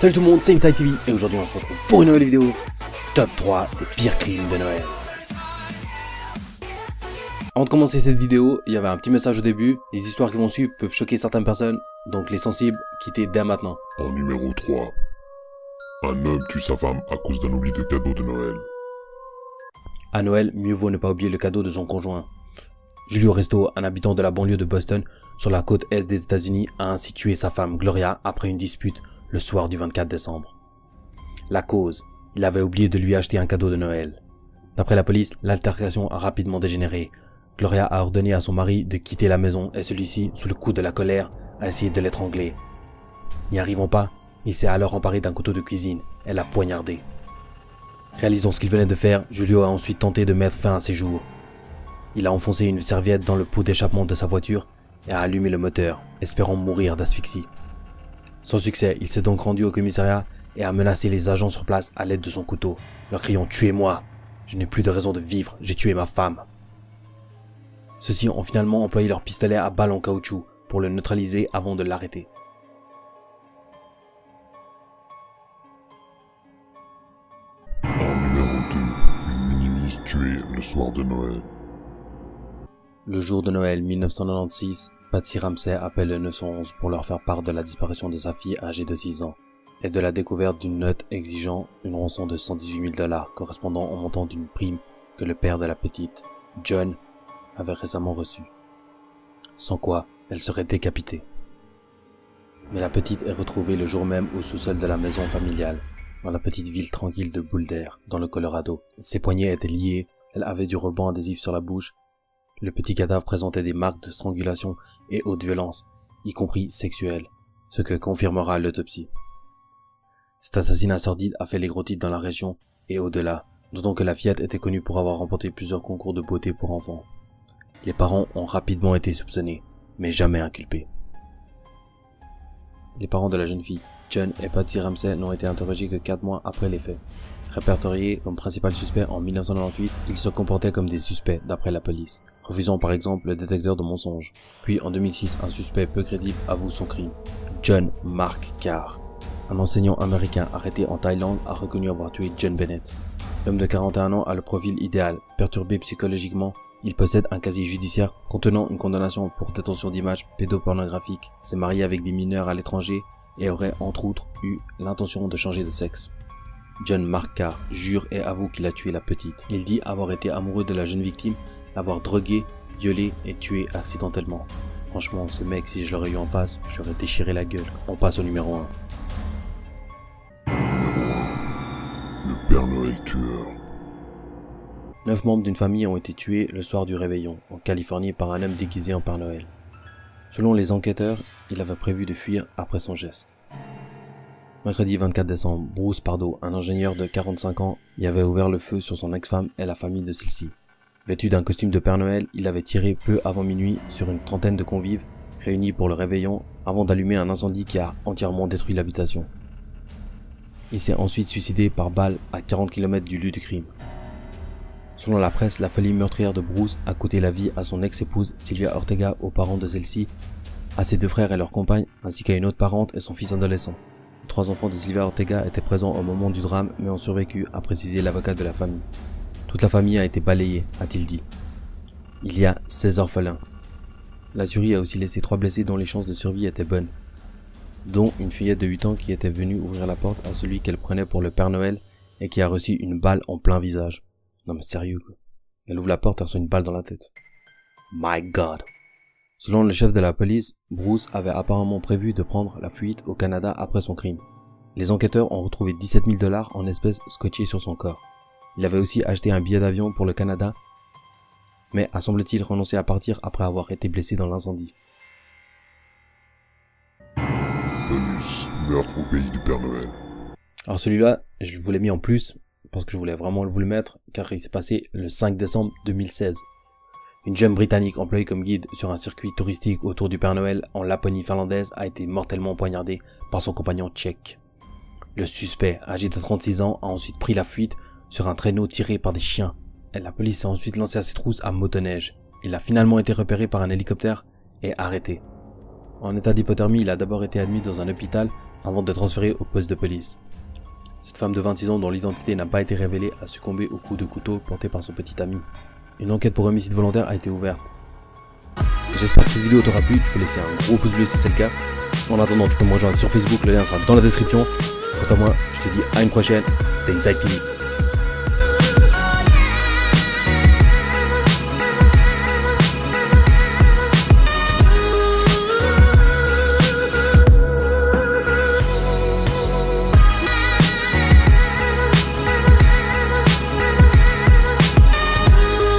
Salut tout le monde, c'est Inside TV et aujourd'hui on se retrouve pour une nouvelle vidéo Top 3 des pires crimes de Noël. Avant de commencer cette vidéo, il y avait un petit message au début. Les histoires qui vont suivre peuvent choquer certaines personnes, donc les sensibles, quittez dès maintenant. En numéro 3. Un homme tue sa femme à cause d'un oubli de cadeau de Noël. À Noël, mieux vaut ne pas oublier le cadeau de son conjoint. Julio Resto, un habitant de la banlieue de Boston, sur la côte est des États-Unis, a ainsi tué sa femme Gloria après une dispute le soir du 24 décembre. La cause, il avait oublié de lui acheter un cadeau de Noël. D'après la police, l'altercation a rapidement dégénéré. Gloria a ordonné à son mari de quitter la maison et celui-ci, sous le coup de la colère, a essayé de l'étrangler. N'y arrivant pas, il s'est alors emparé d'un couteau de cuisine et l'a poignardé. Réalisant ce qu'il venait de faire, Julio a ensuite tenté de mettre fin à ses jours. Il a enfoncé une serviette dans le pot d'échappement de sa voiture et a allumé le moteur, espérant mourir d'asphyxie. Sans succès, il s'est donc rendu au commissariat et a menacé les agents sur place à l'aide de son couteau, leur criant « Tuez-moi! Je n'ai plus de raison de vivre, j'ai tué ma femme !» Ceux-ci ont finalement employé leur pistolet à balles en caoutchouc pour le neutraliser avant de l'arrêter. En numéro 2. Une minimise tuée le soir de Noël. Le jour de Noël 1996, Patsy Ramsey appelle le 911 pour leur faire part de la disparition de sa fille âgée de 6 ans et de la découverte d'une note exigeant une rançon de 118 000 $ correspondant au montant d'une prime que le père de la petite, John, avait récemment reçue. Sans quoi, elle serait décapitée. Mais la petite est retrouvée le jour même au sous-sol de la maison familiale, dans la petite ville tranquille de Boulder, dans le Colorado. Ses poignets étaient liés, elle avait du ruban adhésif sur la bouche. Le petit cadavre présentait des marques de strangulation et haute violence, y compris sexuelle, ce que confirmera l'autopsie. Cet assassinat sordide a fait les gros titres dans la région et au-delà, d'autant que la fillette était connue pour avoir remporté plusieurs concours de beauté pour enfants. Les parents ont rapidement été soupçonnés, mais jamais inculpés. Les parents de la jeune fille, John et Patsy Ramsey, n'ont été interrogés que 4 mois après les faits. Répertoriés comme principal suspect en 1998, ils se comportaient comme des suspects d'après la police, refusant par exemple le détecteur de mensonges. Puis en 2006, un suspect peu crédible avoue son crime. John Mark Carr, un enseignant américain arrêté en Thaïlande, a reconnu avoir tué John Bennett. L'homme de 41 ans a le profil idéal, perturbé psychologiquement. Il possède un casier judiciaire contenant une condamnation pour détention d'images pédopornographiques, s'est marié avec des mineurs à l'étranger et aurait entre autres eu l'intention de changer de sexe. John Mark Carr jure et avoue qu'il a tué la petite. Il dit avoir été amoureux de la jeune victime, l'avoir droguée, violée et tuée accidentellement. Franchement, ce mec, si je l'aurais eu en face, je lui aurais déchiré la gueule. On passe au numéro 1. Numéro 1. Le Père Noël tueur. 9 membres d'une famille ont été tués le soir du réveillon, en Californie, par un homme déguisé en Père Noël. Selon les enquêteurs, il avait prévu de fuir après son geste. Mercredi 24 décembre, Bruce Pardo, un ingénieur de 45 ans, y avait ouvert le feu sur son ex-femme et la famille de celle-ci. Vêtu d'un costume de Père Noël, il avait tiré peu avant minuit sur une trentaine de convives réunis pour le réveillon avant d'allumer un incendie qui a entièrement détruit l'habitation. Il s'est ensuite suicidé par balle à 40 km du lieu du crime. Selon la presse, la folie meurtrière de Bruce a coûté la vie à son ex-épouse Sylvia Ortega, aux parents de celle-ci, à ses 2 frères et leur compagne, ainsi qu'à une autre parente et son fils adolescent. Les 3 enfants de Sylvia Ortega étaient présents au moment du drame mais ont survécu, a précisé l'avocat de la famille. Toute la famille a été balayée, a-t-il dit. Il y a 16 orphelins. La tuerie a aussi laissé 3 blessés dont les chances de survie étaient bonnes, dont une fillette de 8 ans qui était venue ouvrir la porte à celui qu'elle prenait pour le Père Noël et qui a reçu une balle en plein visage. Non mais sérieux quoi. Elle ouvre la porte et reçoit une balle dans la tête. My God. Selon le chef de la police, Bruce avait apparemment prévu de prendre la fuite au Canada après son crime. Les enquêteurs ont retrouvé 17 000 $ en espèces scotchées sur son corps. Il avait aussi acheté un billet d'avion pour le Canada, mais a semble-t-il renoncé à partir après avoir été blessé dans l'incendie. Bonus. Meurtre au pays du Père Noël. Alors celui-là, je vous l'ai mis en plus, parce que je voulais vraiment vous le mettre, car il s'est passé le 5 décembre 2016. Une jeune britannique employée comme guide sur un circuit touristique autour du Père Noël en Laponie finlandaise a été mortellement poignardée par son compagnon tchèque. Le suspect, âgé de 36 ans, a ensuite pris la fuite sur un traîneau tiré par des chiens. Et la police s'est ensuite lancée à ses trousses à motoneige. Il a finalement été repéré par un hélicoptère et arrêté. En état d'hypothermie, il a d'abord été admis dans un hôpital avant d'être transférée au poste de police. Cette femme de 26 ans dont l'identité n'a pas été révélée a succombé au coup de couteau porté par son petit ami. Une enquête pour homicide volontaire a été ouverte. J'espère que cette vidéo t'aura plu, tu peux laisser un gros pouce bleu si c'est le cas. En attendant, tu peux me rejoindre sur Facebook, le lien sera dans la description. Quant à moi, je te dis à une prochaine, c'était Inside TV.